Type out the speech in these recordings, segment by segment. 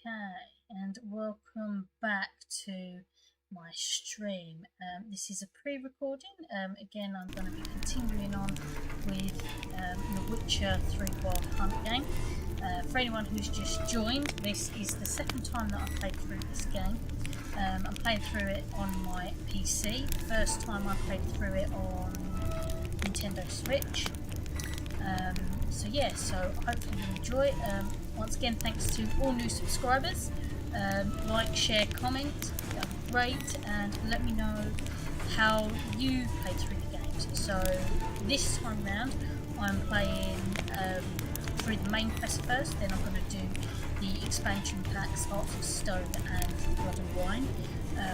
Okay, and welcome back to my stream. This is a pre-recording. Again, I'm going to be continuing on with the Witcher 3 Wild Hunt game. For anyone who's just joined, this is the second time that I've played through this game. I'm playing through it on my PC. First time I played through it on Nintendo Switch. So yeah, so hopefully you enjoy. Once again, thanks to all new subscribers. Like, share, comment, that'd be great, and let me know how you played through the games. So this time round, I'm playing through the main quest first, then I'm going to do the expansion packs Hearts of Stone and Blood and Wine.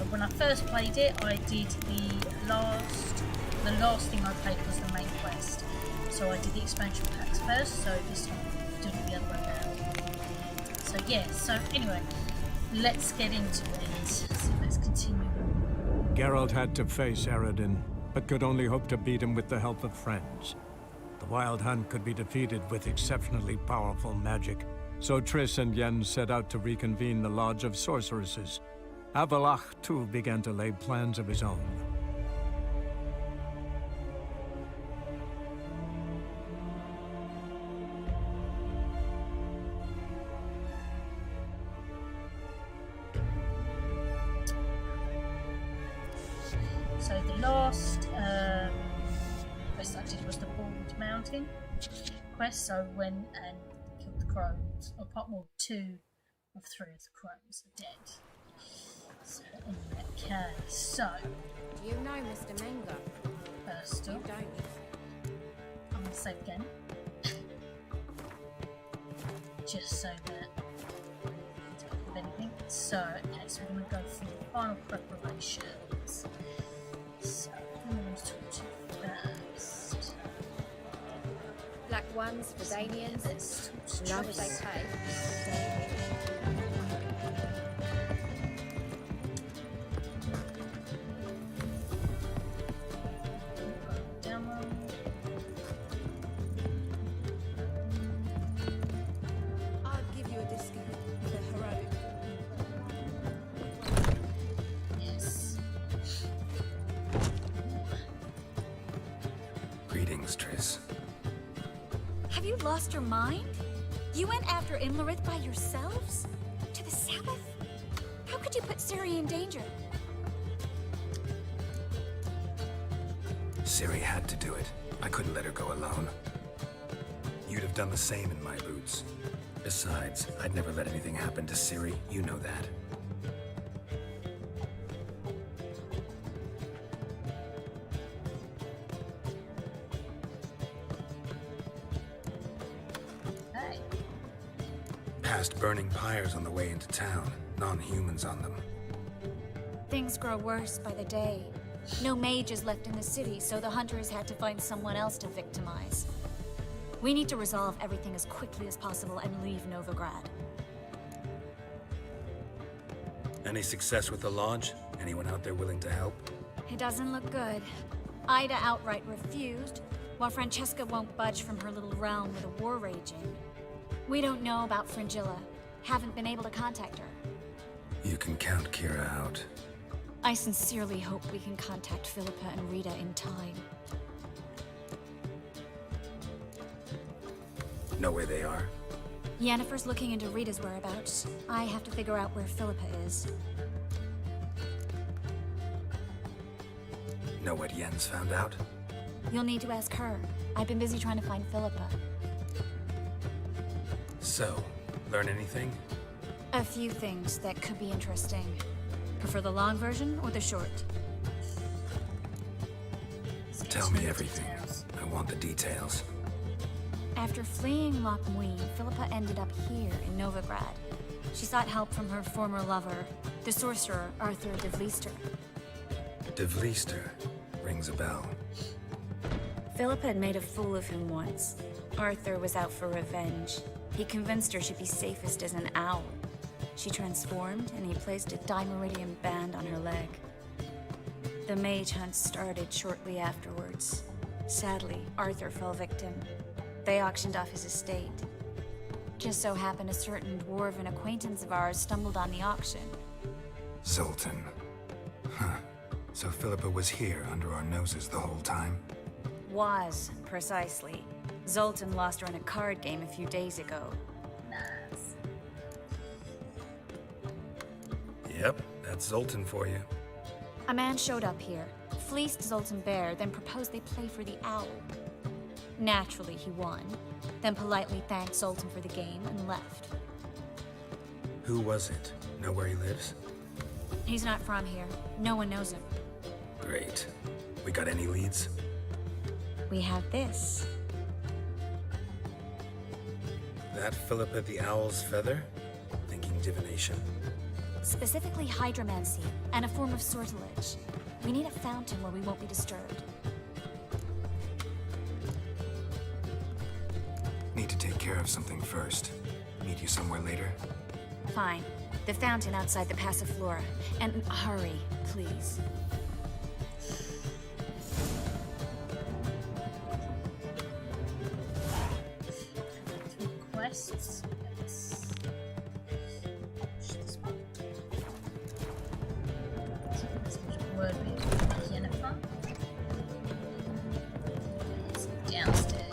When I first played it, I did the last thing I played was the main quest. So I did the expansion packs first, so this time I'm doing it the other way around. So yeah, so anyway, let's get into it. So let's continue. Geralt had to face Eredin, but could only hope to beat him with the help of friends. The Wild Hunt could be defeated with exceptionally powerful magic, so Triss and Yen set out to reconvene the Lodge of Sorceresses. Avallac'h, too, began to lay plans of his own. So the last quest I did was the Bald Mountain quest, so went and killed the crows, or well, 2 of 3 of the crows are dead. So in that case, so You know Mr. Menga. first You up, don't. I'm going to save again. Just so that I don't have anything. So, okay, so we're going to go through the final preparations. So, I'm going to talk to you first. Black ones for Danians. Let's talk to Love as they Triss. pay. Demo. I'd give you a discount for heroic. Yes. Greetings, Triss. Have you lost your mind? You went after Imlerith by yourselves? To the Sabbath? How could you put Ciri in danger? Ciri had to do it. I couldn't let her go alone. You'd have done the same in my boots. Besides, I'd never let anything happen to Ciri. You know that. Hey. Past burning pyres on the way into town. Non-humans on them. Things grow worse by the day. No mages left in the city, so the hunters had to find someone else to victimize. We need to resolve everything as quickly as possible and leave Novigrad. Any success with the lodge? Anyone out there willing to help? It doesn't look good. Ida outright refused, while Francesca won't budge from her little realm with a war raging. We don't know about Fringilla. Haven't been able to contact her. You can count Kira out. I sincerely hope we can contact Philippa and Rita in time. Know where they are? Yennefer's looking into Rita's whereabouts. I have to figure out where Philippa is. Know what Jens found out? You'll need to ask her. I've been busy trying to find Philippa. So, learn anything? A few things that could be interesting. Prefer the long version or the short? Tell me everything. I want the details. After fleeing Loch Muin, Philippa ended up here in Novigrad. She sought help from her former lover, the sorcerer Arthur de Vliester. De Vliester rings a bell. Philippa had made a fool of him once. Arthur was out for revenge. He convinced her she'd be safest as an owl. She transformed, and he placed a Dimeridian band on her leg. The mage hunt started shortly afterwards. Sadly, Arthur fell victim. They auctioned off his estate. Just so happened a certain dwarven acquaintance of ours stumbled on the auction. Zoltan. Huh. So Philippa was here under our noses the whole time? Was, precisely. Zoltan lost her in a card game a few days ago. Nice. Yep, that's Zoltan for you. A man showed up here, fleeced Zoltan bare, then proposed they play for the owl. Naturally, he won, then politely thanked Zoltan for the game and left. Who was it? Know where he lives? He's not from here. No one knows him. Great. We got any leads? We have this. That Philippa the Owl's feather? Thinking divination? Specifically hydromancy, and a form of sortilege. We need a fountain where we won't be disturbed. Need to take care of something first. Meet you somewhere later? Fine. The fountain outside the Passiflora. And hurry, please. Quests. Yes. This one. So let's word with Jennifer. It's downstairs.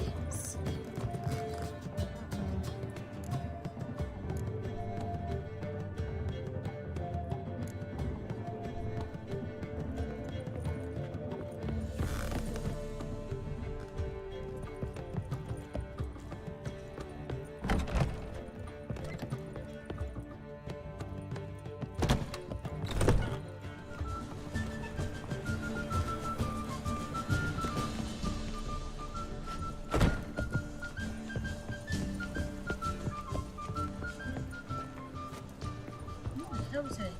What the hell is it?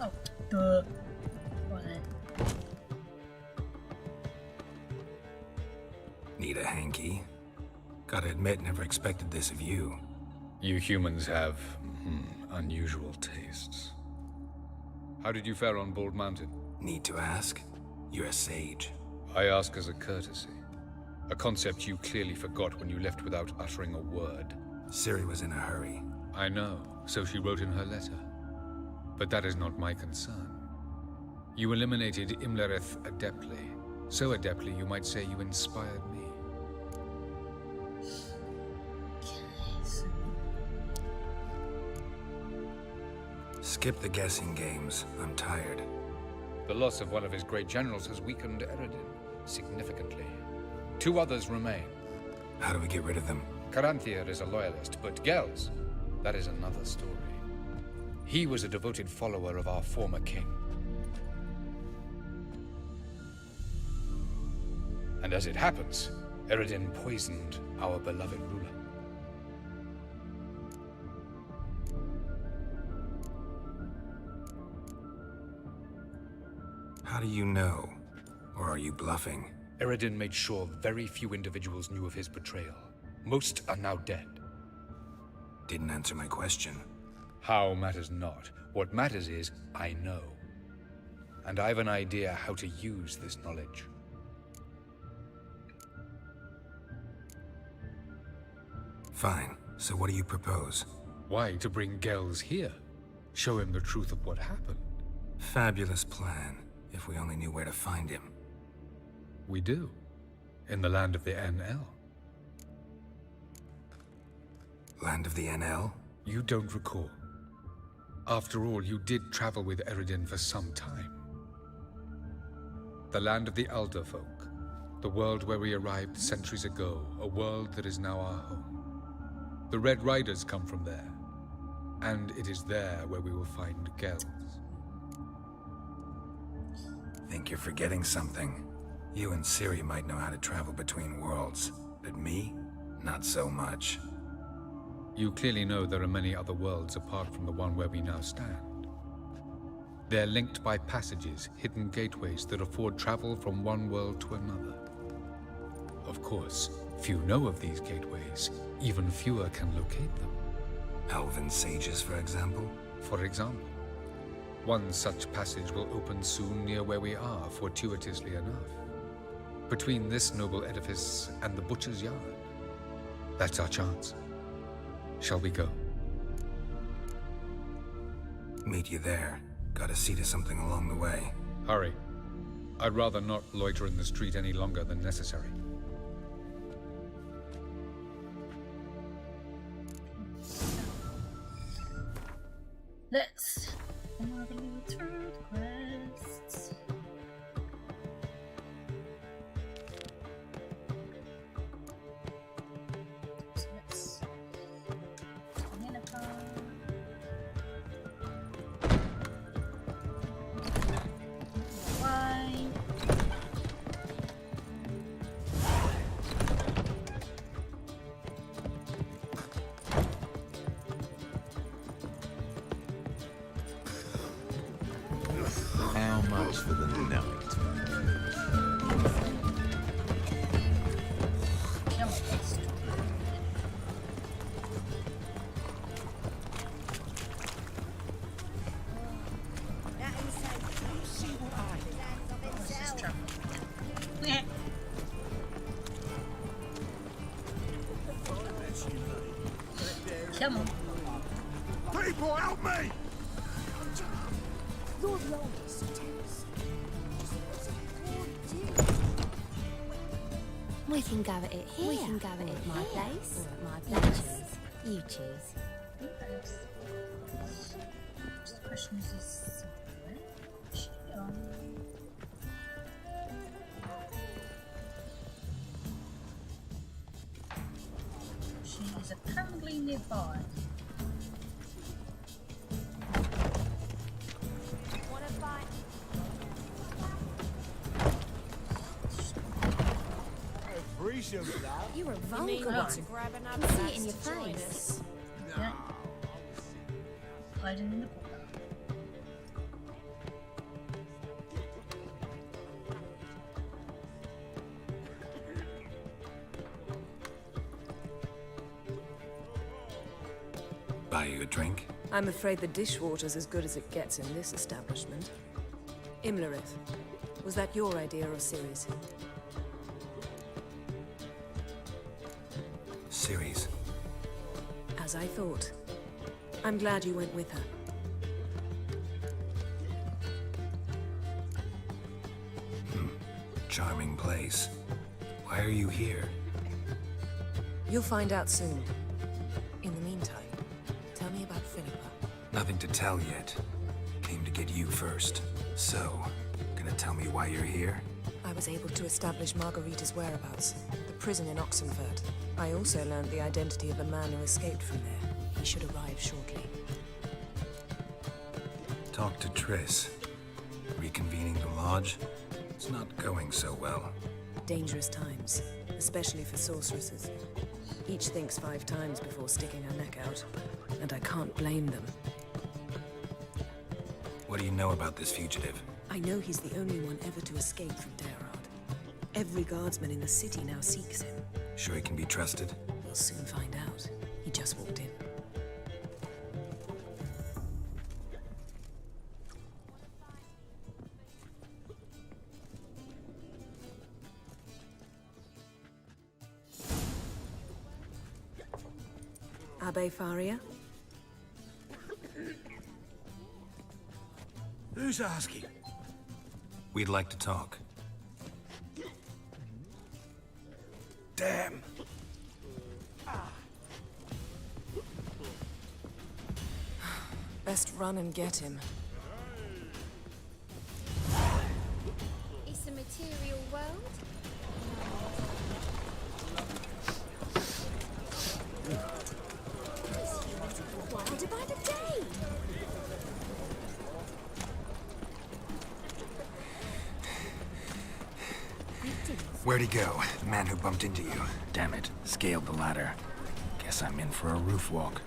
Oh, duh. Right then. Need a hanky? Gotta admit, never expected this of you. You humans have unusual tastes. How did you fare on Bald Mountain? Need to ask? You're a sage. I ask as a courtesy. A concept you clearly forgot when you left without uttering a word. Ciri was in a hurry. I know, so she wrote in her letter. But that is not my concern. You eliminated Imlerith adeptly. So adeptly, you might say you inspired me. Skip the guessing games. I'm tired. The loss of one of his great generals has weakened Eredin significantly. 2 others remain. How do we get rid of them? Caranthier is a loyalist, but Gels, that is another story. He was a devoted follower of our former king. And as it happens, Eredin poisoned our beloved ruler. How do you know? Or are you bluffing? Eredin made sure very few individuals knew of his betrayal. Most are now dead. Didn't answer my question. How matters not. What matters is, I know. And I have an idea how to use this knowledge. Fine. So what do you propose? Why, to bring Gels here? Show him the truth of what happened. Fabulous plan. If we only knew where to find him. We do. In the land of the NL. Land of the NL? You don't recall. After all, you did travel with Eredin for some time. The land of the Elder Folk. The world where we arrived centuries ago. A world that is now our home. The Red Riders come from there. And it is there where we will find Gels. Think you're forgetting something. You and Ciri might know how to travel between worlds, but me? Not so much. You clearly know there are many other worlds apart from the one where we now stand. They're linked by passages, hidden gateways that afford travel from one world to another. Of course, few know of these gateways. Even fewer can locate them. Elven sages, for example? For example. One such passage will open soon near where we are, fortuitously enough. Between this noble edifice and the butcher's yard. That's our chance. Shall we go? Meet you there. Gotta see to something along the way. Hurry. I'd rather not loiter in the street any longer than necessary. Let's have a little through the quests. So let's why? How much for the night? Come on, let's That inside. You see what I... What's this trouble? Yeah. Come on. People, help me! You're the oldest, Terrace. We can go at it here. We can go at it at my place. Or at my place. You choose. The question is where is she on? She is apparently nearby. Wanna fight? Appreciate that. You're a You vulgar mean one. not to grab another I see it lass in your to join face. us? Yeah. Hiding in the corner. Buy you a drink? I'm afraid the dishwater's as good as it gets in this establishment. Imlerith, was that your idea or Ciri's? Series. As I thought. I'm glad you went with her. Charming place. Why are you here? You'll find out soon. In the meantime, tell me about Philippa. Nothing to tell yet. Came to get you first. So, gonna tell me why you're here? I was able to establish Margarita's whereabouts, the prison in Oxenfurt. I also learned the identity of the man who escaped from there. He should arrive shortly. Talk to Triss. Reconvening the lodge? It's not going so well. Dangerous times, especially for sorceresses. Each thinks 5 times before sticking her neck out, and I can't blame them. What do you know about this fugitive? I know he's the only one ever to escape from Daerard. Every guardsman in the city now seeks him. Sure he can be trusted? We'll soon find out. He just walked in. Abbe Faria? Who's asking? We'd like to talk. Damn. Best run and get him. It's a material world. Wonder by the day. Where'd he go? The man who bumped into you. Damn it. Scaled the ladder. Guess I'm in for a roof walk.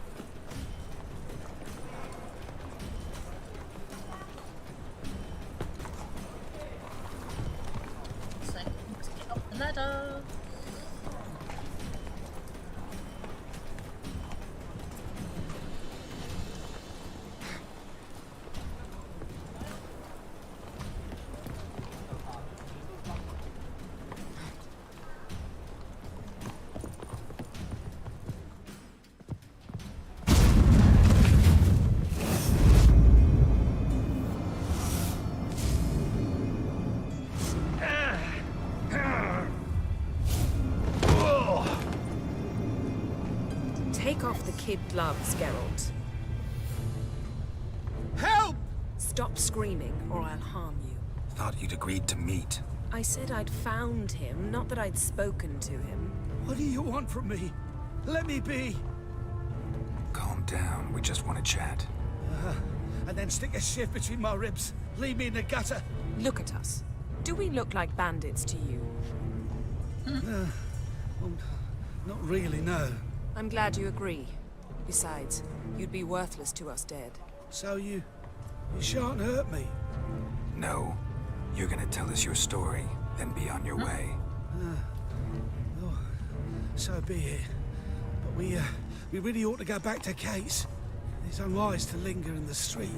So let's get up the ladder. The kid loves Geralt. Help! Stop screaming, or I'll harm you. Thought you'd agreed to meet. I said I'd found him, not that I'd spoken to him. What do you want from me? Let me be. Calm down, we just want to chat. And then stick a shiv between my ribs. Leave me in the gutter. Look at us. Do we look like bandits to you? Well, not really, no. I'm glad you agree. Besides, you'd be worthless to us dead. So you shan't hurt me. No. You're gonna tell us your story, then be on your way. Oh, so be it. But we really ought to go back to Kate's. It's unwise to linger in the street.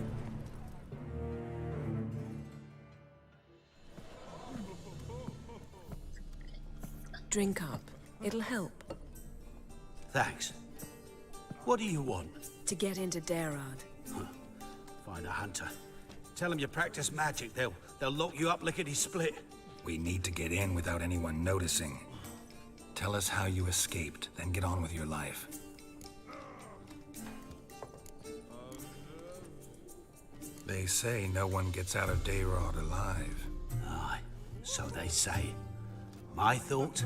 Drink up. It'll help. Thanks. What do you want? To get into Darad. Find a hunter. Tell them you practice magic. They'll lock you up lickety-split. We need to get in without anyone noticing. Tell us how you escaped, then get on with your life. They say no one gets out of Dayrod alive. Aye, so they say. My thought?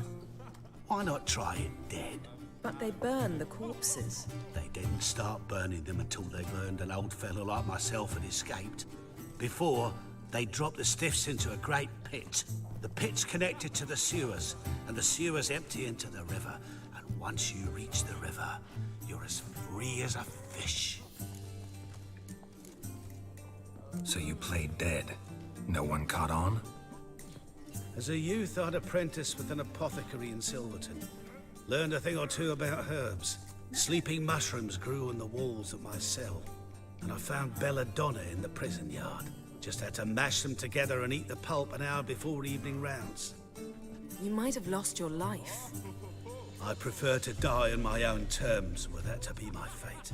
Why not try it dead? But they burn the corpses. They didn't start burning them until they learned an old fellow like myself had escaped. Before, they dropped the stiffs into a great pit. The pit's connected to the sewers, and the sewers empty into the river. And once you reach the river, you're as free as a fish. So you played dead. No one caught on? As a youth, I'd apprenticed with an apothecary in Silverton. Learned a thing or two about herbs. Sleeping mushrooms grew on the walls of my cell. And I found belladonna in the prison yard. Just had to mash them together and eat the pulp an hour before evening rounds. You might have lost your life. I prefer to die on my own terms, were that to be my fate.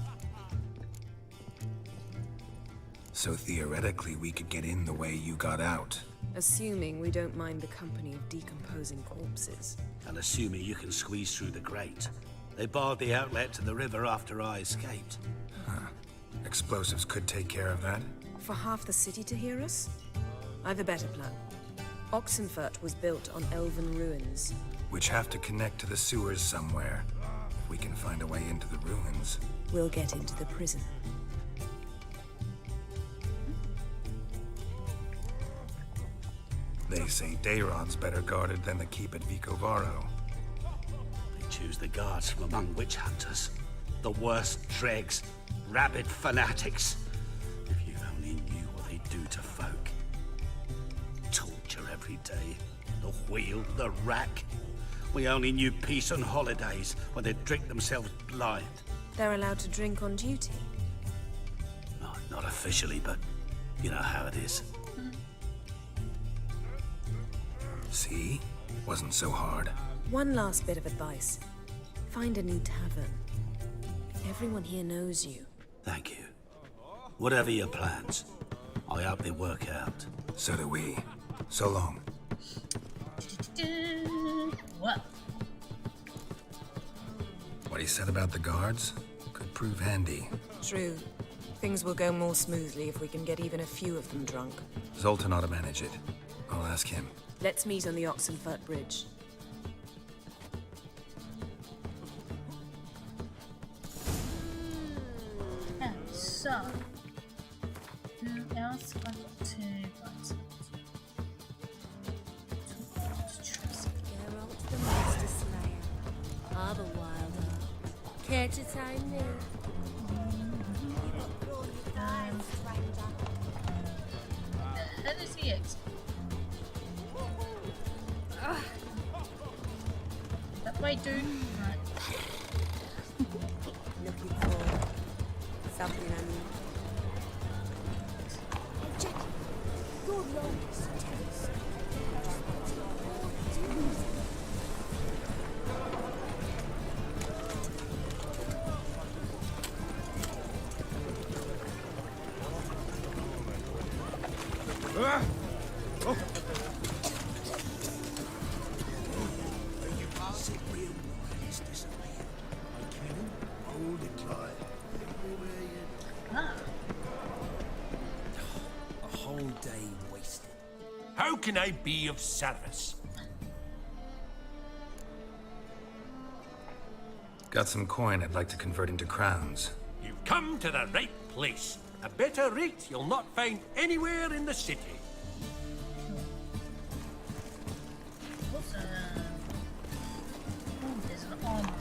So theoretically, we could get in the way you got out. Assuming we don't mind the company of decomposing corpses. And assuming you can squeeze through the grate. They barred the outlet to the river after I escaped. Huh. Explosives could take care of that? For half the city to hear us? I've a better plan. Oxenfurt was built on elven ruins. Which have to connect to the sewers somewhere. If we can find a way into the ruins. We'll get into the prison. They say Dayrod's better guarded than the keep at Vicovaro. They choose the guards from among witch hunters. The worst dregs, rabid fanatics. If you only knew what they do to folk. Torture every day. The wheel, the rack. We only knew peace on holidays when they'd drink themselves blind. They're allowed to drink on duty? Not officially, but you know how it is. See? Wasn't so hard. One last bit of advice. Find a new tavern. Everyone here knows you. Thank you. Whatever your plans, I hope they work out. So do we. So long. Well, What he said about the guards could prove handy. True. Things will go more smoothly if we can get even a few of them drunk. Zoltan ought to manage it. I'll ask him. Let's meet on the Oxenfurt Bridge. and so, who else I've got to write? Geralt the Monster Slayer. Are the wilder. Care to time me? How does he exit? That way, dude. Right. Looking for something I need. Check. Good Lord, day wasted. How can I be of service? Got some coin I'd like to convert into crowns. You've come to the right place. A better rate you'll not find anywhere in the city. What's oh, there's an armor.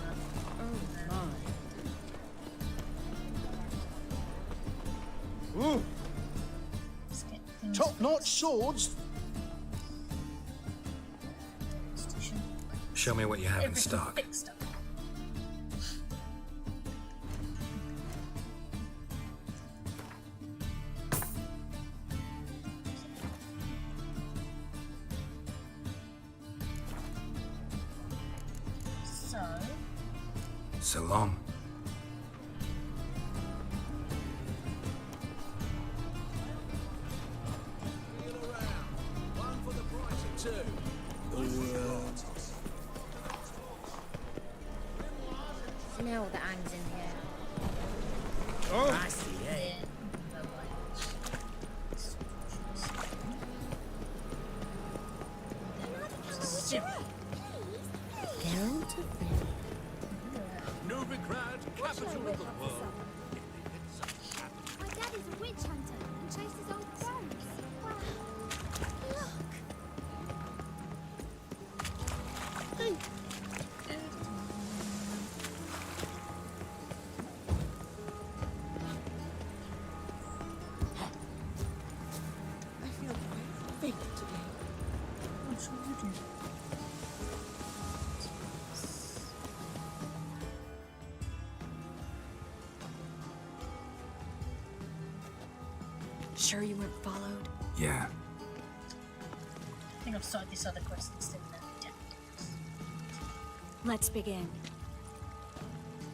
Ooh. Top-notch swords. Show me what you have in stock. Fixed up. So long. Smell that hangs in the air. Oh, I see, eh? Geralt of Novigrad, capital of the world. My dad is a witch hunter and chases old crows. Wow. Look. I feel quite big today. I'm sure you do. Sure you weren't followed? Yeah. I think I've started this other quest instead of that. Let's begin.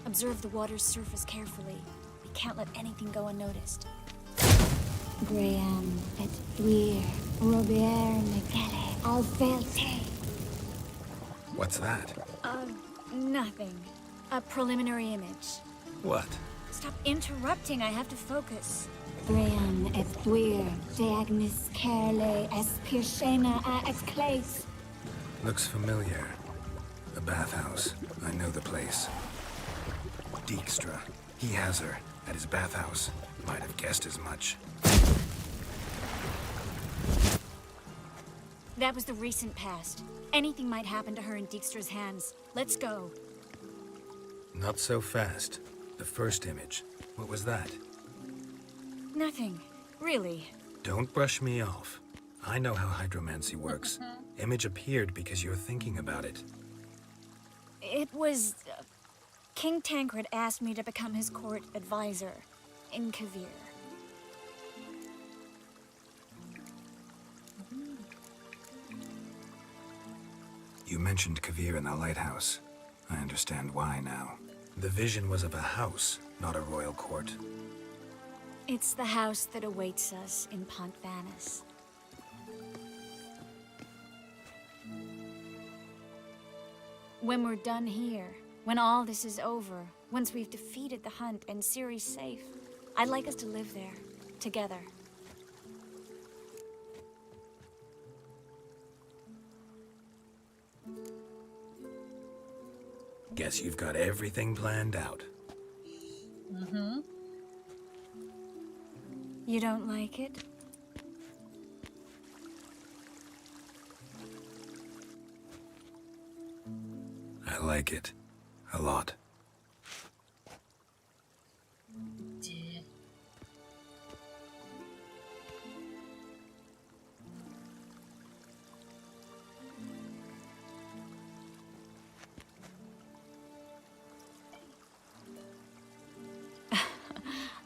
Observe the water's surface carefully. We can't let anything go unnoticed. Graham, et Dwyer, Robert, Michele, Alfelte. What's that? Nothing. A preliminary image. What? Stop interrupting, I have to focus. Graham, et Dwyer, de Agnes Carle, es Pirshena, a es Claes. Looks familiar. A bathhouse. I know the place. Dijkstra. He has her at his bathhouse. Might have guessed as much. That was the recent past. Anything might happen to her in Dijkstra's hands. Let's go. Not so fast. The first image. What was that? Nothing. Really. Don't brush me off. I know how hydromancy works. Image appeared because you're thinking about it. It was... King Tancred asked me to become his court advisor in Kavir. You mentioned Kavir in the lighthouse. I understand why now. The vision was of a house, not a royal court. It's the house that awaits us in Pont Vanis. When we're done here, when all this is over, once we've defeated the hunt and Ciri's safe, I'd like us to live there, together. Guess you've got everything planned out. Mm-hmm. You don't like it? I like it. A lot. Dear.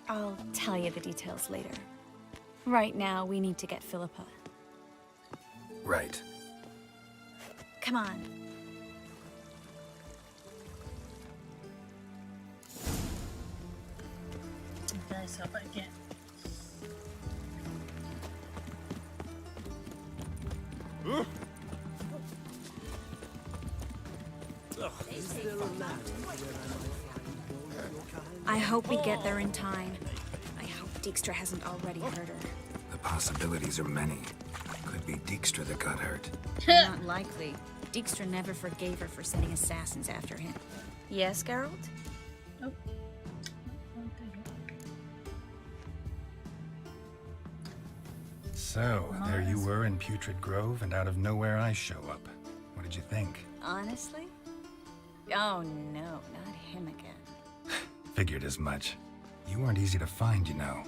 I'll tell you the details later. Right now, we need to get Philippa. Right. Come on. Okay, so but again. I hope we get there in time. I hope Dijkstra hasn't already heard her. The possibilities are many. Could be Dijkstra that got hurt. Not likely. Dijkstra never forgave her for sending assassins after him. Yes, Geralt? Oh. So, there you were in Putrid Grove, and out of nowhere I show up. What did you think? Honestly? Oh no, not him again. Figured as much. You weren't easy to find, you know.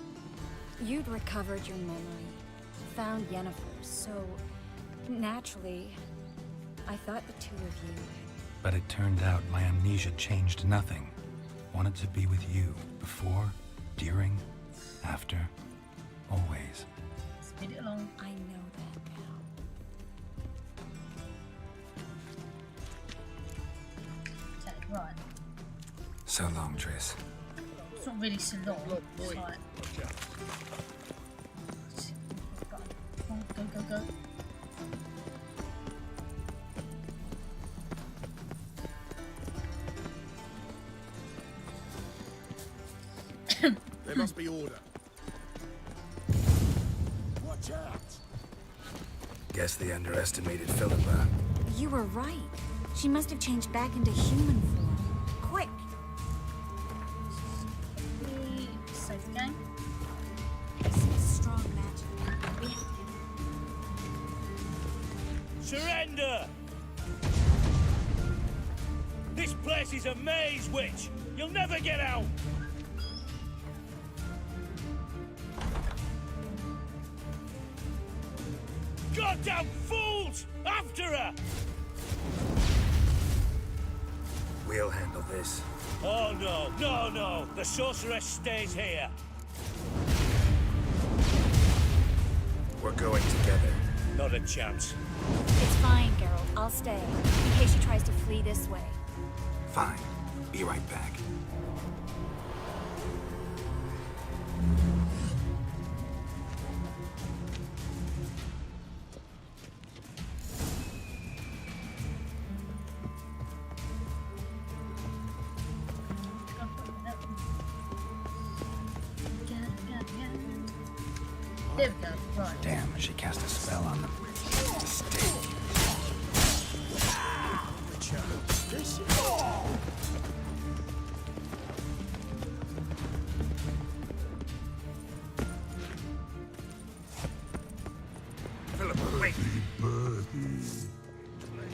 You'd recovered your memory, found Yennefer, so naturally, I thought the two of you. But it turned out my amnesia changed nothing. Wanted to be with you, before, during, after, always. Speed it along. I know that now. Okay, right. So long, Triss. It's not really so long. It's like... Go, go, go. There must be order. Watch out! Guess they underestimated Philippa. You were right. She must have changed back into human form. Quick! Save the game. This is strong magic. We have to... Surrender! This place is a maze, witch! You'll never get out! Goddamn fools! After her! We'll handle this. Oh no, no, no! The sorceress stays here! We're going together. Not a chance. It's fine, Geralt. I'll stay, in case she tries to flee this way. Fine. Be right back. There we go. Right. Damn, she cast a spell on them. Mistake. Philippa, wait!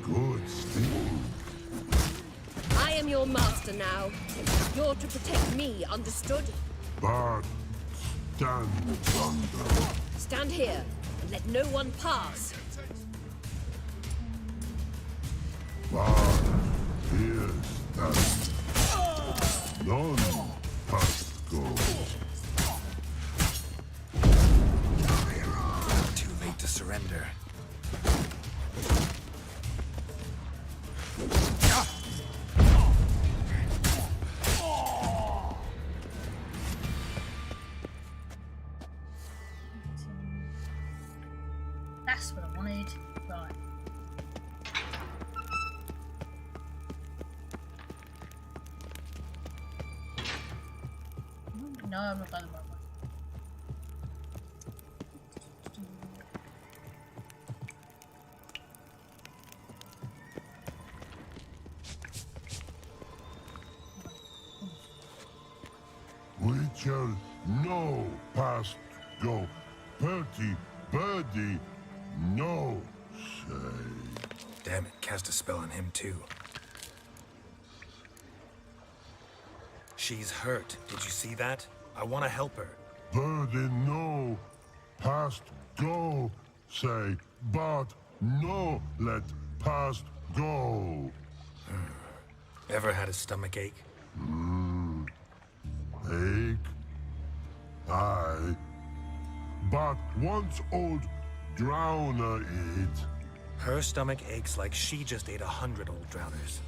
Good steam. I am your master now. You're to protect me, understood? But stand thunder. Stand here and let no one pass. But here's that. None must go. Too late to surrender. That's what I wanted. Right. No, I'm not going the wrong way. We shall no past go. Bertie, birdie, no say. Damn it, cast a spell on him too. She's hurt. Did you see that? I want to help her. Birdie, no past go say, but no let past go. Ever had a stomach ache? Ache? Aye. But once old drowner eat. Her stomach aches like she just ate 100 old drowners.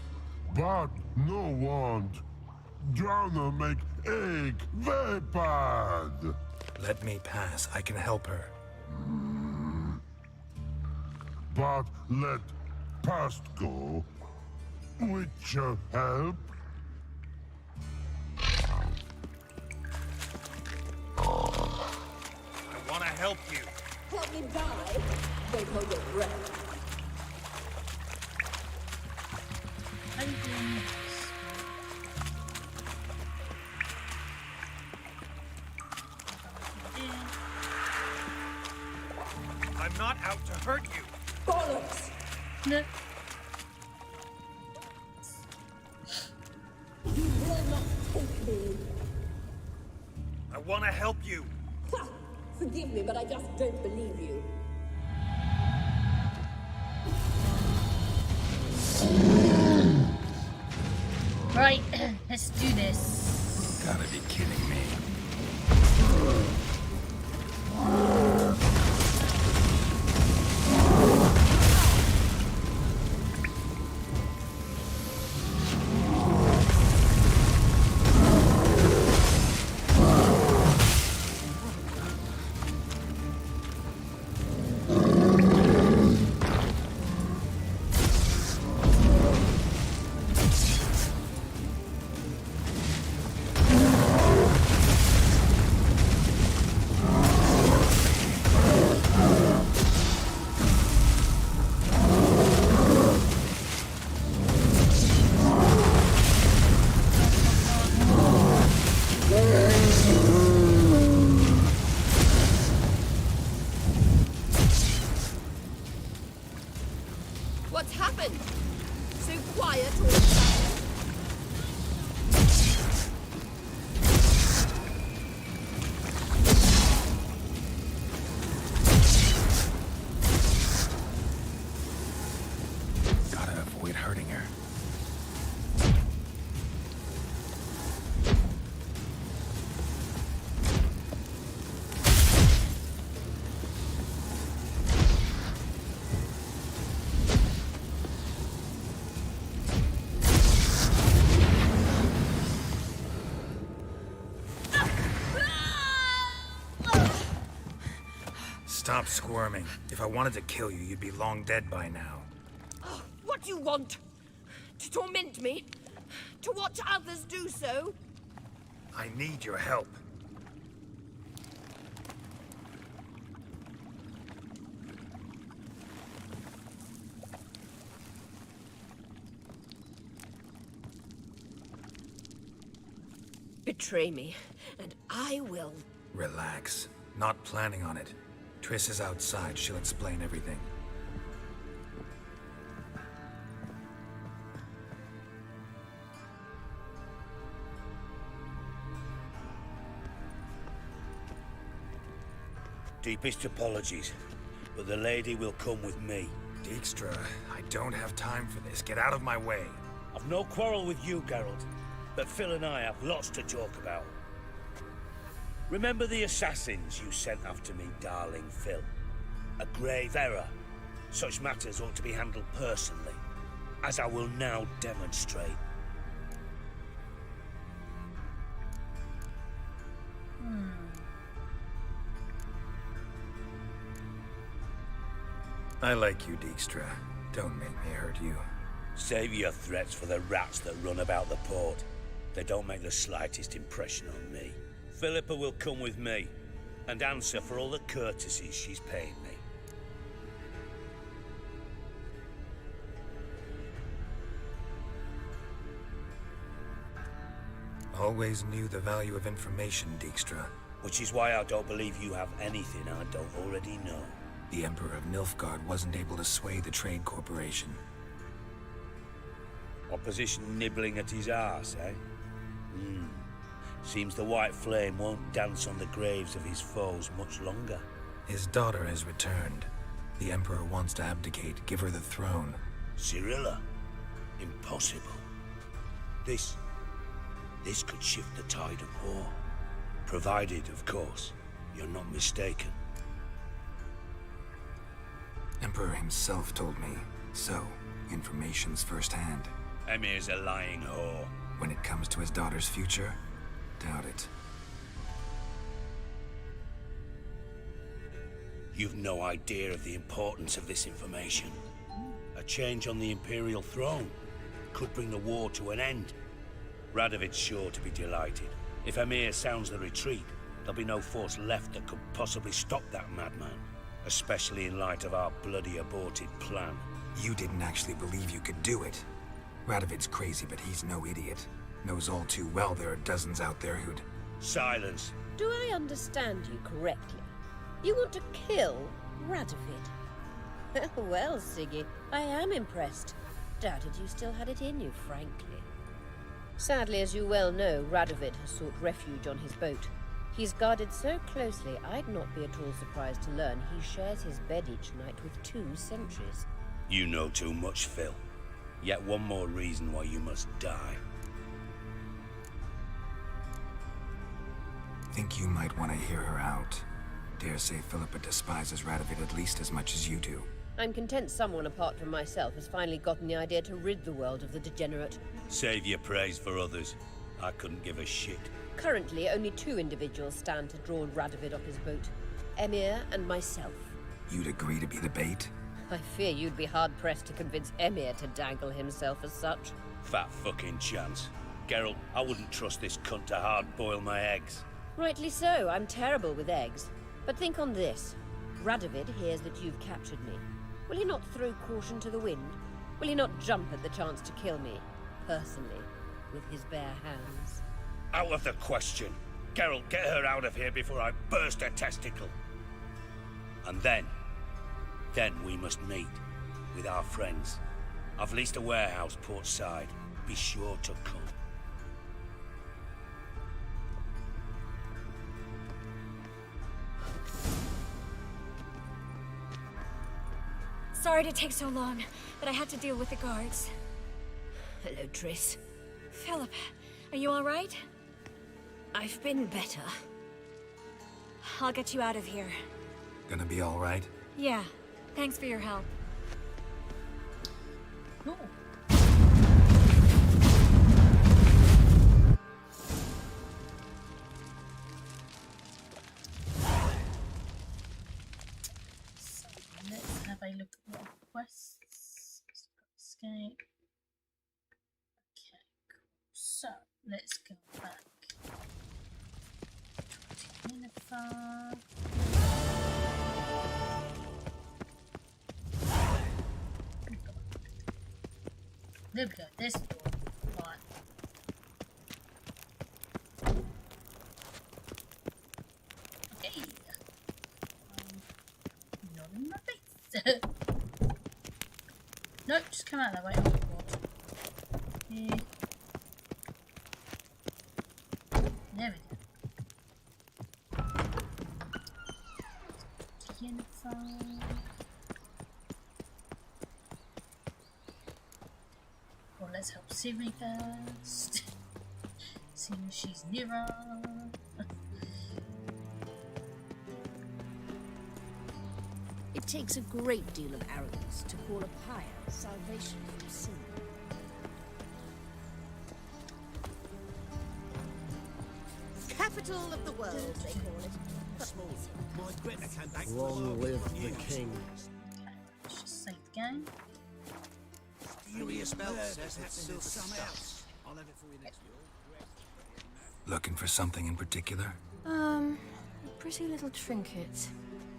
But no want. Drowner make ache very bad. Let me pass. I can help her. But let past go. Which help. I want to help you. Help me die? Don't hold your breath. I'm not out to hurt you. Bollocks! No. You will not take me. I want to help you. Ha! Forgive me, but I just don't believe you. Right, let's do this. Gotta be kidding me. What's happened? So quiet all of a sudden? Gotta avoid hurting her. Stop squirming. If I wanted to kill you, you'd be long dead by now. Oh, what do you want? To torment me? To watch others do so? I need your help. Betray me, and I will. Relax. Not planning on it. Triss is outside. She'll explain everything. Deepest apologies, but the lady will come with me. Dijkstra, I don't have time for this. Get out of my way. I've no quarrel with you, Geralt, but Phil and I have lots to talk about. Remember the assassins you sent after me, darling Phil? A grave error. Such matters ought to be handled personally, as I will now demonstrate. I like you, Dijkstra. Don't make me hurt you. Save your threats for the rats that run about the port. They don't make the slightest impression on me. Philippa will come with me, and answer for all the courtesies she's paid me. Always knew the value of information, Dijkstra. Which is why I don't believe you have anything I don't already know. The Emperor of Nilfgaard wasn't able to sway the Trade Corporation. Opposition nibbling at his arse, eh? Seems the White Flame won't dance on the graves of his foes much longer. His daughter has returned. The Emperor wants to abdicate, give her the throne. Cyrilla? Impossible. This could shift the tide of war. Provided, of course, you're not mistaken. Emperor himself told me. So, information's firsthand. Emir's a lying whore. When it comes to his daughter's future, doubt it. You've no idea of the importance of this information. A change on the Imperial throne could bring the war to an end. Radovid's sure to be delighted. If Emir sounds the retreat, There'll be no force left that could possibly stop that madman, especially in light of our bloody aborted plan. You didn't actually believe you could do it. Radovid's crazy, but he's no idiot. Knows all too well there are dozens out there who'd... Silence. Do I understand you correctly? You want to kill Radovid? Well, Siggy, I am impressed. Doubted you still had it in you, frankly. Sadly, as you well know, Radovid has sought refuge on his boat. He's guarded so closely, I'd not be at all surprised to learn he shares his bed each night with 2 sentries. You know too much, Phil. Yet one more reason why you must die. Think you might want to hear her out. Dare say Philippa despises Radovid at least as much as you do. I'm content someone apart from myself has finally gotten the idea to rid the world of the degenerate. Save your praise for others. I couldn't give a shit. Currently, only 2 individuals stand to draw Radovid off his boat. Emir and myself. You'd agree to be the bait? I fear you'd be hard-pressed to convince Emir to dangle himself as such. Fat fucking chance. Geralt, I wouldn't trust this cunt to hard-boil my eggs. Rightly so, I'm terrible with eggs. But think on this. Radovid hears that you've captured me. Will he not throw caution to the wind? Will he not jump at the chance to kill me, personally, with his bare hands? Out of the question. Geralt, get her out of here before I burst her testicle. And then we must meet with our friends. I've leased a warehouse port side. Be sure to come. Sorry to take so long, but I had to deal with the guards. Hello, Triss. Philip, are you all right? I've been better. I'll get you out of here. Gonna be all right? Yeah. Thanks for your help. Oh. So let's have a look at what quests. Escape. Okay, cool. So let's go back. Jennifer. There we go, there's the door. Right. Okay. Not in my face. Nope, just come out that way. Oh god. Yeah. There we go. Jennifer. Well, let's help Siri first. See if she's nearer. It takes a great deal of arrogance to call a pyre salvation from sin. Capital of the world, they call it. Long live the king. Okay, let's just save the game. Furious Belt says it's still some else. I'll have it for you next year. Looking for something in particular? A pretty little trinket.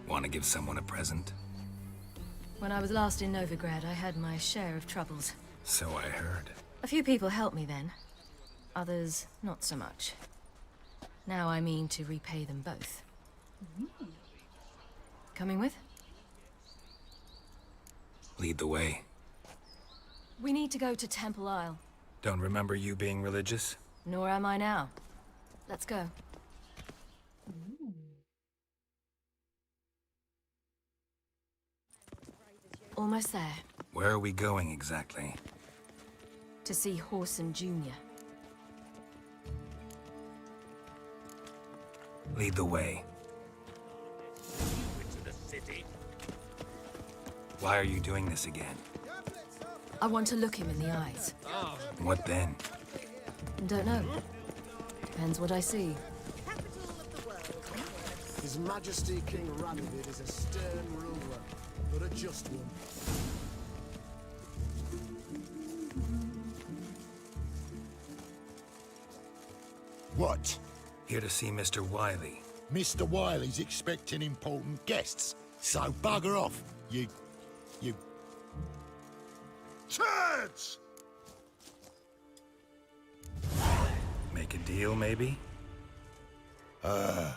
Want to give someone a present? When I was last in Novigrad, I had my share of troubles. So I heard. A few people helped me then. Others, not so much. Now I mean to repay them both. Coming with? Lead the way. We need to go to Temple Isle. Don't remember you being religious? Nor am I now. Let's go. Almost there. Where are we going exactly? To see Horson Jr. Lead the way. Into the city. Why are you doing this again? I want to look him in the eyes. What then? Don't know. Depends what I see. His Majesty King Radovid is a stern ruler, but a just one. What? Here to see Mr. Wiley. Mr. Wiley's expecting important guests, so bugger off, you... Turds! Make a deal, maybe? Yeah.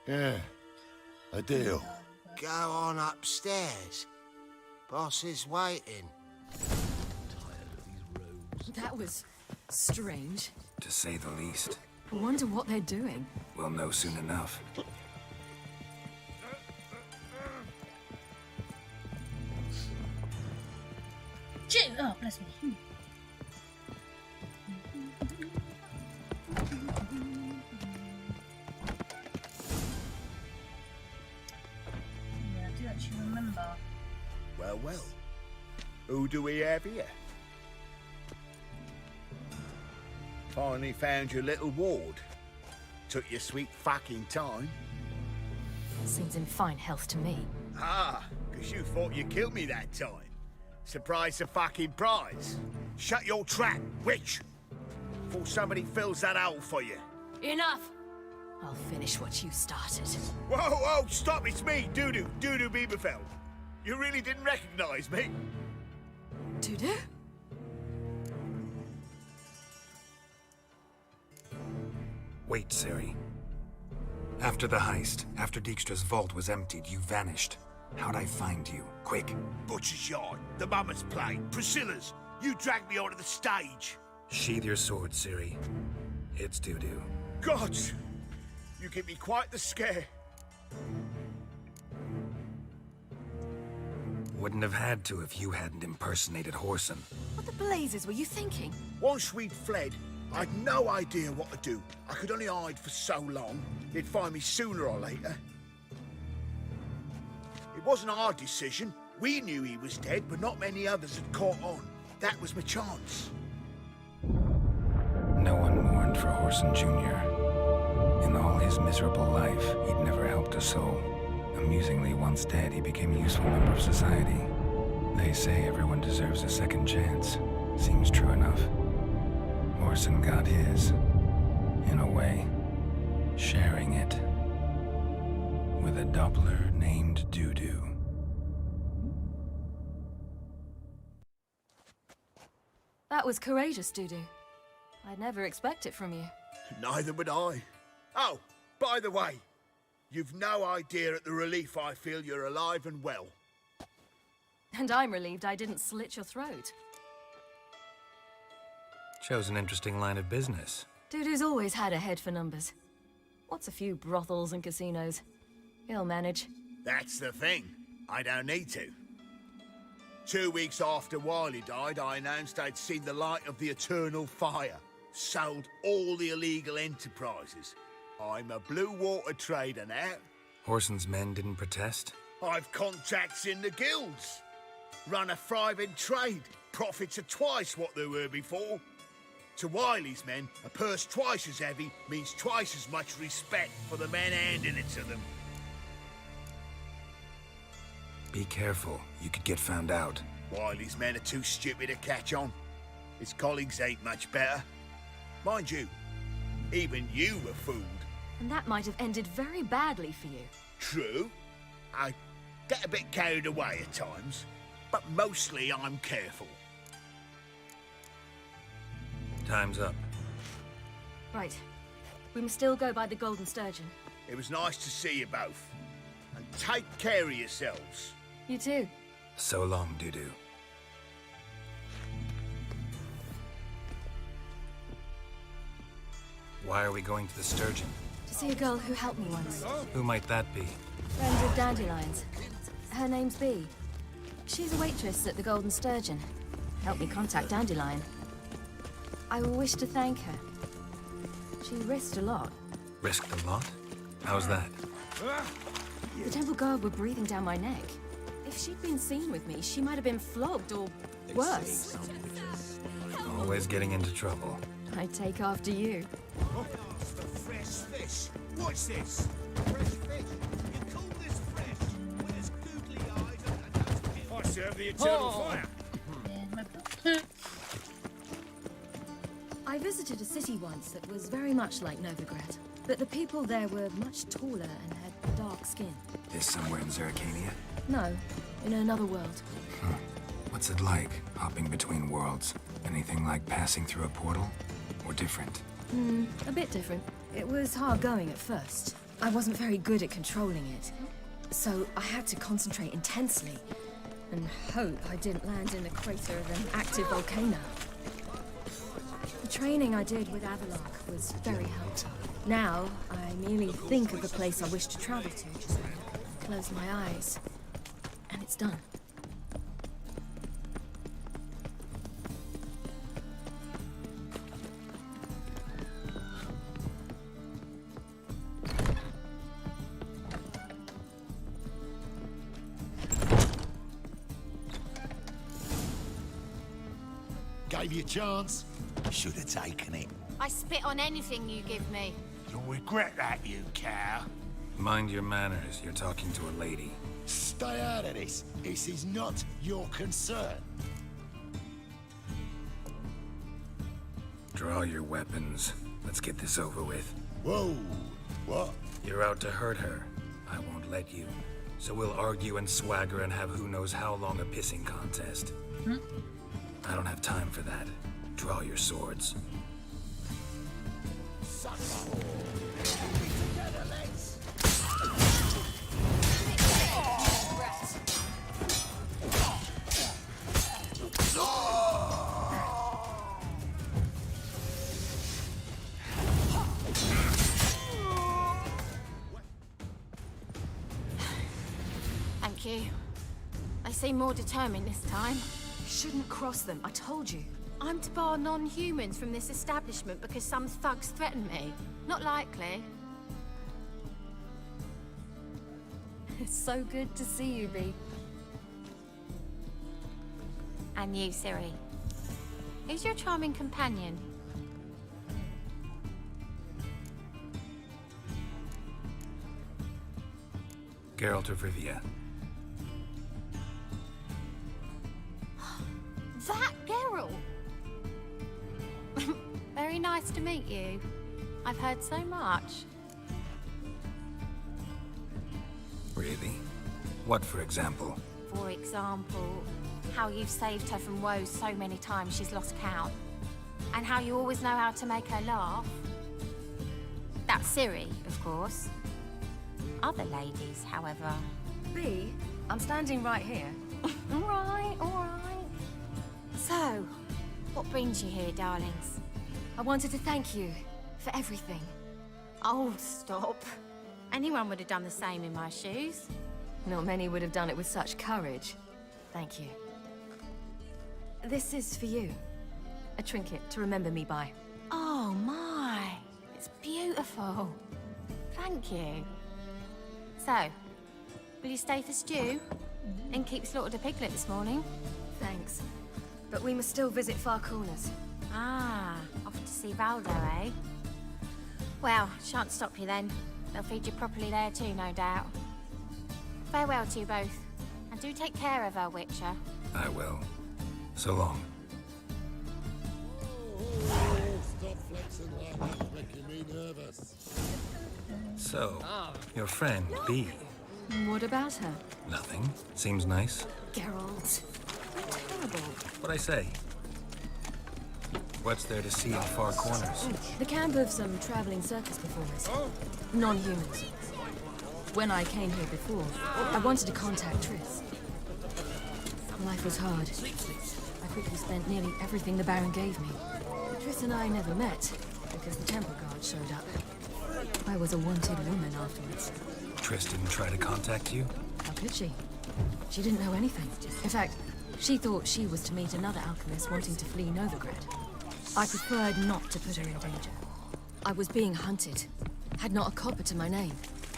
Yeah. A deal. Go on upstairs. Boss is waiting. That was strange. To say the least. I wonder what they're doing. We'll know soon enough. Oh, bless me. Yeah, I do actually remember. Well, well. Who do we have here? Finally found your little ward. Took your sweet fucking time. Seems in fine health to me. Ah, because you thought you killed me that time. Surprise the fucking prize. Shut your trap, witch! Before somebody fills that hole for you. Enough! I'll finish what you started. Whoa, whoa, stop, it's me, Dudu Bieberfeld. You really didn't recognize me? Dudu? Wait, Ciri. After the heist, after Dijkstra's vault was emptied, you vanished. How'd I find you? Quick. Butcher's Yard, the Mama's Play, Priscilla's. You dragged me onto the stage. Sheathe your sword, Ciri. It's Dudu. God! You give me quite the scare. Wouldn't have had to if you hadn't impersonated Whoreson. What the blazes were you thinking? Once we'd fled, I'd no idea what to do. I could only hide for so long. They'd find me sooner or later. It wasn't our decision. We knew he was dead, but not many others had caught on. That was my chance. No one mourned for Whoreson Jr. In all his miserable life, he'd never helped a soul. Amusingly, once dead, he became a useful member of society. They say everyone deserves a second chance. Seems true enough. Whoreson got his, in a way, sharing it with a Doppler named Dudu. That was courageous, Dudu. I'd never expect it from you. Neither would I. Oh, by the way, you've no idea at the relief I feel you're alive and well. And I'm relieved I didn't slit your throat. Chose an interesting line of business. Dudu's always had a head for numbers. What's a few brothels and casinos? He'll manage. That's the thing. I don't need to. 2 weeks after Wiley died, I announced I'd seen the light of the eternal fire. Sold all the illegal enterprises. I'm a blue water trader now. Whoreson's men didn't protest? I've contacts in the guilds. Run a thriving trade. Profits are twice what they were before. To Wiley's men, a purse twice as heavy means twice as much respect for the men handing it to them. Be careful. You could get found out. Wiley's men are too stupid to catch on. His colleagues ain't much better. Mind you, even you were fooled. And that might have ended very badly for you. True. I get a bit carried away at times, but mostly I'm careful. Time's up. Right. We must still go by the Golden Sturgeon. It was nice to see you both. And take care of yourselves. You too. So long, Dudu. Why are we going to the Sturgeon? To see a girl who helped me once. Who might that be? Friend of Dandelion's. Her name's Bee. She's a waitress at the Golden Sturgeon. Helped me contact Dandelion. I wish to thank her. She risked a lot. Risked a lot? How's that? The temple guard were breathing down my neck. If she'd been seen with me, she might have been flogged or worse. Always getting into trouble. I take after you. Oh, fresh fish. What's this? Fresh fish. You call this fresh? Where's googly eyes and I serve the eternal fire. I I visited a city once that was very much like Novigrad, but the people there were much taller and had dark skin. This somewhere in Zeracania? No, in another world. What's it like, hopping between worlds? Anything like passing through a portal? Or different? A bit different. It was hard going at first. I wasn't very good at controlling it, so I had to concentrate intensely and hope I didn't land in the crater of an active volcano. The training I did with Avalok was very helpful. Now, I merely think of the place I wish to travel to, close my eyes, and it's done. Gave you a chance. Should have taken it. I spit on anything you give me. You'll regret that, you cow. Mind your manners. You're talking to a lady. Stay out of this. This is not your concern. Draw your weapons. Let's get this over with. Whoa. What? You're out to hurt her. I won't let you. So we'll argue and swagger and have who knows how long a pissing contest. I don't have time for that. Draw your swords. Thank you. They seem more determined this time. You shouldn't cross them, I told you. I'm to bar non-humans from this establishment because some thugs threaten me. Not likely. It's so good to see you, Bee. And you, Ciri. Who's your charming companion? Geralt of Rivia. That Geralt! Very nice to meet you. I've heard so much. Really? What, for example? For example, how you've saved her from woes so many times she's lost count. And how you always know how to make her laugh. That's Ciri, of course. Other ladies, however... Bee, I'm standing right here. All right. So, what brings you here, darlings? I wanted to thank you for everything. Oh, stop. Anyone would have done the same in my shoes. Not many would have done it with such courage. Thank you. This is for you. A trinket to remember me by. Oh, my. It's beautiful. Thank you. So, will you stay for stew? And keep slaughtered a piglet this morning? Thanks. But we must still visit Far Corners. Ah, off to see Valdo, eh? Well, shan't stop you then. They'll feed you properly there too, no doubt. Farewell to you both. And do take care of her, Witcher. I will. So long. Stop flexing like that, making me nervous. So, your friend, Bee. What about her? Nothing. Seems nice. Geralt. You're terrible. What'd I say? What's there to see in Far Corners? The camp of some traveling circus performers. Non-humans. When I came here before, I wanted to contact Triss. Life was hard. I quickly spent nearly everything the Baron gave me. Triss and I never met, because the temple guard showed up. I was a wanted woman afterwards. Triss didn't try to contact you? How could she? She didn't know anything. In fact, she thought she was to meet another alchemist wanting to flee Novigrad. I preferred not to put her in danger. I was being hunted. Had not a copper to my name.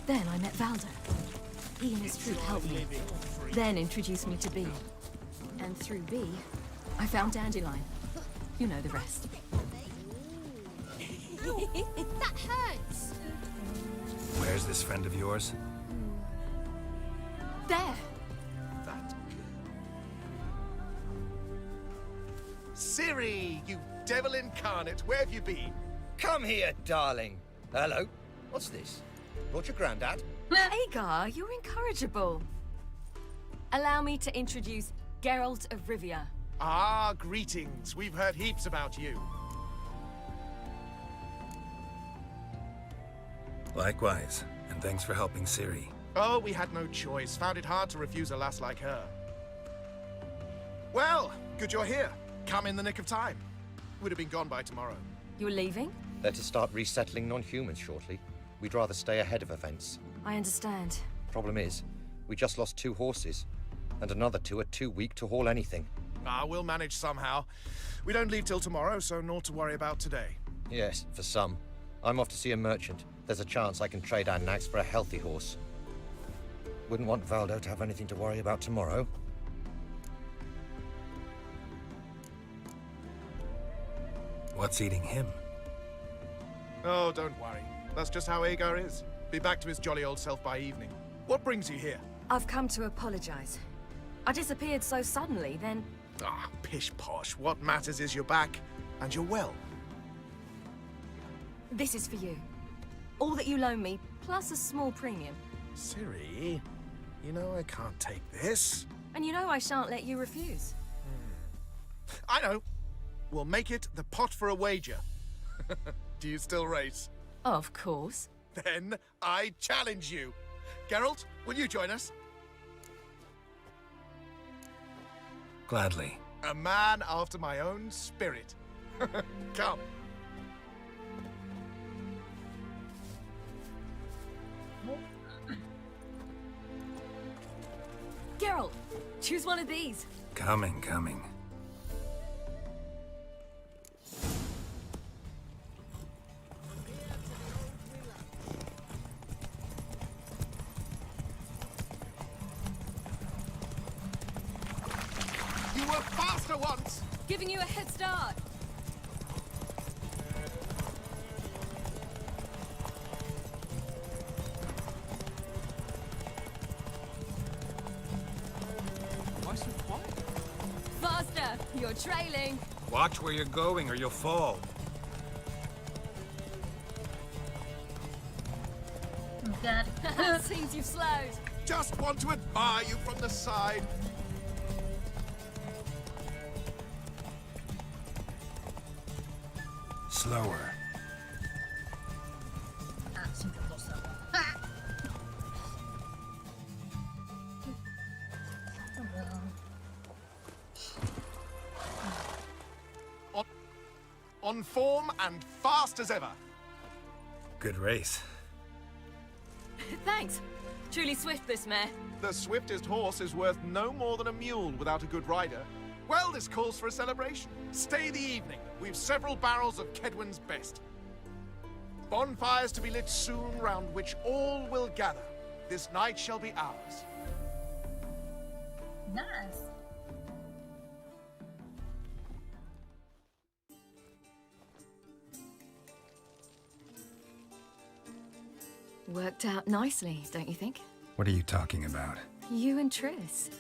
Then I met Valdo. He and his troop helped me. Then introduced me to Bee. And through Bee, I found Dandelion. You know the rest. That hurts! Where's this friend of yours? There! Ciri, you devil incarnate, where have you been? Come here, darling. Hello. What's this? Brought your granddad? Agar, you're incorrigible. Allow me to introduce Geralt of Rivia. Ah, greetings. We've heard heaps about you. Likewise, and thanks for helping Ciri. Oh, we had no choice. Found it hard to refuse a lass like her. Well, good you're here. Come in the nick of time. Would have been gone by tomorrow. You're leaving? They're to start resettling non-humans shortly. We'd rather stay ahead of events. I understand. Problem is, we just lost 2 horses, and another 2 are too weak to haul anything. Ah, we'll manage somehow. We don't leave till tomorrow, so naught to worry about today. Yes, for some. I'm off to see a merchant. There's a chance I can trade our nags for a healthy horse. Wouldn't want Valdo to have anything to worry about tomorrow. What's eating him? Oh, don't worry. That's just how Agar is. Be back to his jolly old self by evening. What brings you here? I've come to apologize. I disappeared so suddenly, then... Ah, pish-posh. What matters is you're back, and you're well. This is for you. All that you loan me, plus a small premium. Ciri, you know I can't take this. And you know I shan't let you refuse. I know. We'll make it the pot for a wager. Do you still race? Of course. Then I challenge you. Geralt, will you join us? Gladly. A man after my own spirit. Come. Geralt, choose one of these. Coming. You were faster once! Giving you a head start. Why so quiet? Faster! You're trailing. Watch where you're going or you'll fall. Oh, God. Seems you've slowed. Just want to admire you from the side. Slower. Ah, sempre lost that one. Ah! Oh, well. On form and fast as ever. Good race. Thanks. Truly swift, this mare. The swiftest horse is worth no more than a mule without a good rider. Well, this calls for a celebration. Stay the evening. We've several barrels of Kedwen's best. Bonfires to be lit soon, round which all will gather. This night shall be ours. Nice. Worked out nicely, don't you think? What are you talking about? You and Triss.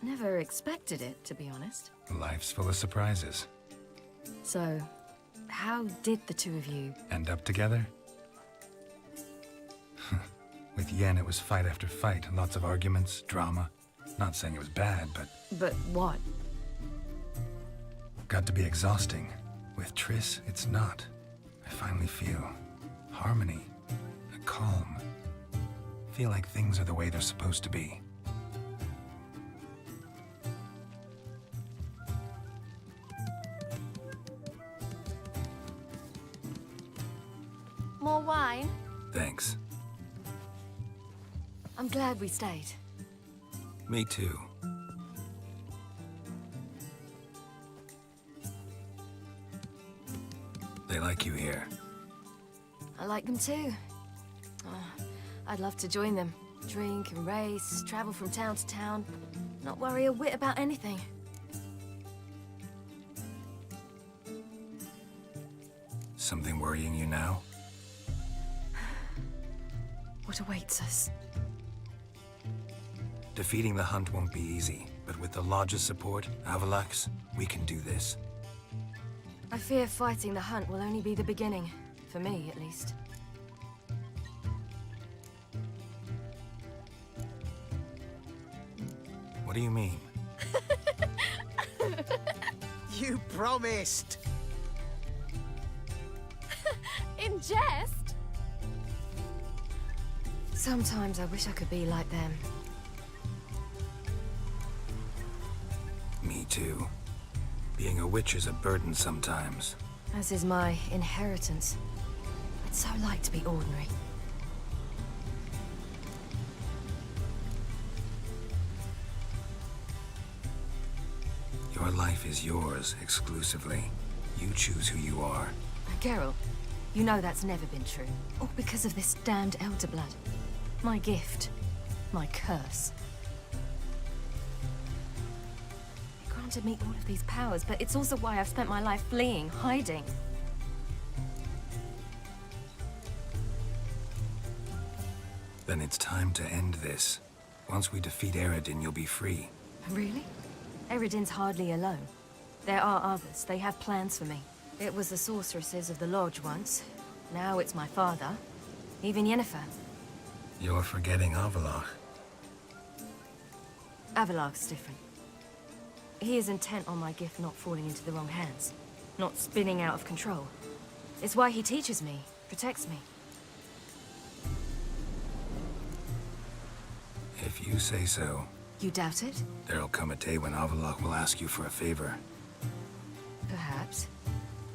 Never expected it, to be honest. Life's full of surprises. So, how did the two of you... End up together? With Yen, it was fight after fight. Lots of arguments, drama. Not saying it was bad, but... But what? Got to be exhausting. With Triss, it's not. I finally feel harmony, a calm. Feel like things are the way they're supposed to be. More wine? Thanks. I'm glad we stayed. Me too. They like you here. I like them too. I'd love to join them. Drink and race, travel from town to town. Not worry a whit about anything. Something worrying you now? What awaits us? Defeating the hunt won't be easy, but with the Lodge's support, Avalax, we can do this. I fear fighting the hunt will only be the beginning. For me, at least. What do you mean? You promised! In jest? Sometimes I wish I could be like them. Me too. Being a witch is a burden sometimes. As is my inheritance. I'd so like to be ordinary. Your life is yours, exclusively. You choose who you are. Geralt, you know that's never been true. All because of this damned Elder Blood. My gift. My curse. It granted me all of these powers, but it's also why I've spent my life fleeing, hiding. Then it's time to end this. Once we defeat Eredin, you'll be free. Really? Eredin's hardly alone. There are others. They have plans for me. It was the sorceresses of the Lodge once. Now it's my father. Even Yennefer. You're forgetting Avalach. Avalach's different. He is intent on my gift not falling into the wrong hands. Not spinning out of control. It's why he teaches me, protects me. If you say so. You doubt it? There'll come a day when Avalach will ask you for a favor. Perhaps.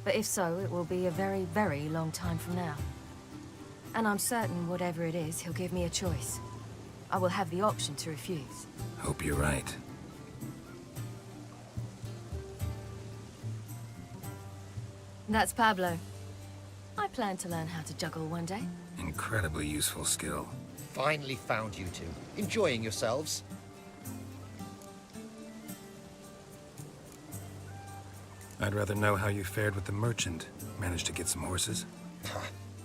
But if so, it will be a very, very long time from now. And I'm certain whatever it is, he'll give me a choice. I will have the option to refuse. Hope you're right. That's Pablo. I plan to learn how to juggle one day. Incredibly useful skill. Finally found you two. Enjoying yourselves? I'd rather know how you fared with the merchant. Managed to get some horses?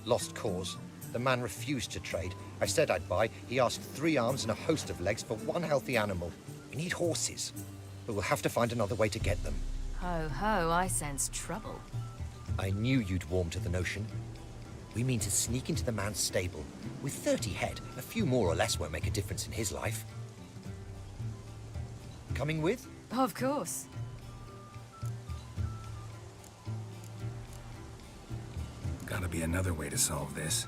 Lost cause. The man refused to trade. I said I'd buy. He asked 3 arms and a host of legs for 1 healthy animal. We need horses. But we'll have to find another way to get them. Ho ho, I sense trouble. I knew you'd warm to the notion. We mean to sneak into the man's stable. With 30 head, a few more or less won't make a difference in his life. Coming with? Of course. Gotta be another way to solve this.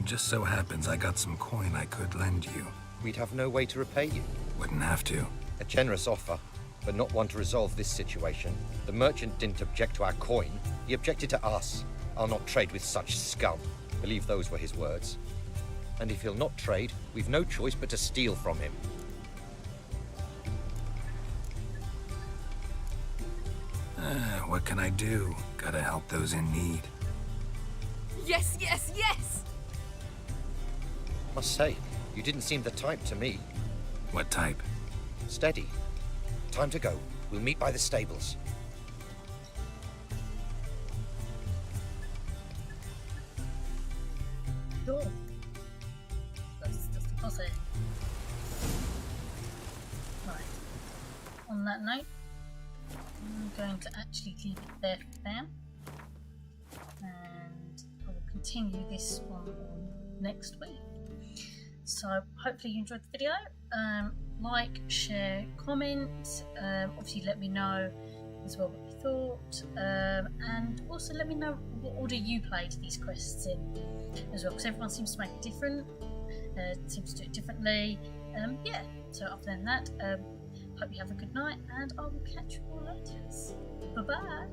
Just so happens I got some coin I could lend you. We'd have no way to repay you. Wouldn't have to. A generous offer, but not one to resolve this situation. The merchant didn't object to our coin. He objected to us. I'll not trade with such scum. Believe those were his words. And if he'll not trade, we've no choice but to steal from him. What can I do? Gotta help those in need. Yes, yes, yes! Must say, you didn't seem the type to me. What type? Steady. Time to go. We'll meet by the stables. Cool. That's deposit. Right. On that note, I'm going to actually leave it there for now. And I will continue this one on next week. So hopefully you enjoyed the video. Like, share, comment. Obviously let me know as well what you thought. And also let me know what order you played these quests in as well, because everyone seems to make it different. Seems to do it differently. Yeah, so other than that, hope you have a good night and I will catch you all later. Bye bye.